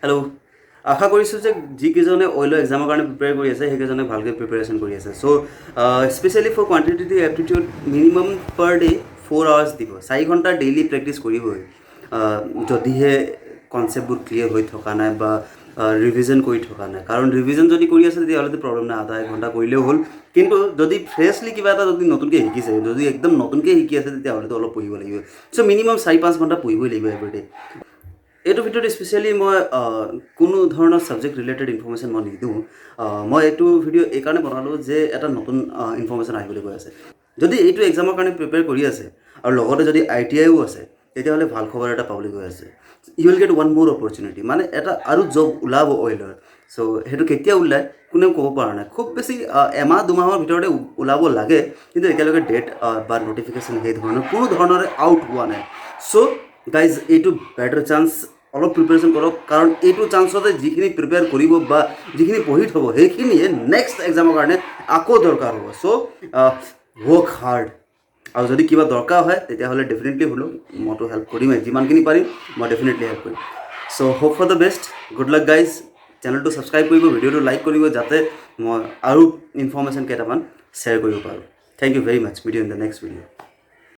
hello' আশা কৰিছোঁ যে যিকেইজনে অইলৰ এক্সামৰ কাৰণে প্ৰিপেয়াৰ কৰি আছে সেইকেইজনে ভালকৈ প্ৰিপেৰেশ্যন কৰি আছে so' specially for quantitative aptitude minimum per day 4 hours দিব 4 ঘণ্টা ডেইলি প্ৰেক্টিছ কৰিবই যদিহে কনচেপ্টবোৰ ক্লিয়াৰ হৈ থকা নাই বা ৰিভিজন কৰি থকা নাই কাৰণ ৰিভিজন যদি কৰি আছে তেতিয়াহ'লেতো প্ৰব্লেম নাই আধা এঘণ্টা কৰিলেও হ'ল কিন্তু যদি ফ্ৰেছলি কিবা এটা যদি নতুনকৈ শিকিছে যদি একদম নতুনকৈ শিকি আছে তেতিয়াহ'লেতো অলপ পঢ়িব লাগিব চ' মিনিমাম 4-5 ঘণ্টা পঢ়িবই লাগিব এভৰিডে এইটো ভিডিঅ'ত স্পেচিয়েলি মই কোনো ধৰণৰ ছাবজেক্ট ৰিলেটেড ইনফৰ্মেশ্যন মই নিদিওঁ মই এইটো ভিডিঅ' এইকাৰণে বনালোঁ যে এটা নতুন ইনফৰ্মেশ্যন আহিবলৈ গৈ আছে যদি এইটো এক্সামৰ কাৰণে প্ৰিপেয়াৰ কৰি আছে আৰু লগতে যদি ITIও আছে তেতিয়াহ'লে ভাল খবৰ এটা পাবলৈ গৈ আছে ইউ উইল গেট ওৱান মোৰ অপৰচুনিটি মানে এটা আৰু জব ওলাব অইলৰ চ' সেইটো কেতিয়া ওলায় কোনেও ক'ব পৰা নাই খুব বেছি এমাহ দুমাহৰ ভিতৰতে ওলাব লাগে কিন্তু এতিয়ালৈকে ডেট বা নটিফিকেশ্যন সেই ধৰণৰ কোনো ধৰণৰে আউট হোৱা নাই চ' গাইজ এইটো বেটাৰ চান্স অলপ প্ৰিপেৰেশ্যন কৰক কাৰণ এইটো চান্সতে যিখিনি প্ৰিপেয়াৰ কৰিব বা যিখিনি পঢ়ি থ'ব সেইখিনিয়ে নেক্সট এক্সামৰ কাৰণে আকৌ দৰকাৰ হ'ব চ' ৱৰ্ক হাৰ্ড আৰু যদি কিবা দৰকাৰ হয় তেতিয়াহ'লে ডেফিনেটলি হ'লেও মইতো হেল্প কৰিমেই যিমানখিনি পাৰিম মই ডেফিনেটলি হেল্প কৰিম so' hope for the best good luck guys চেনেলটো ছাবস্ক্ৰাইব কৰিব ভিডিঅ'টো লাইক কৰিব যাতে মই আৰু ইনফৰ্মেশ্যন কেইটামান শ্বেয়াৰ কৰিব পাৰোঁ thank you very much meet you in the next video'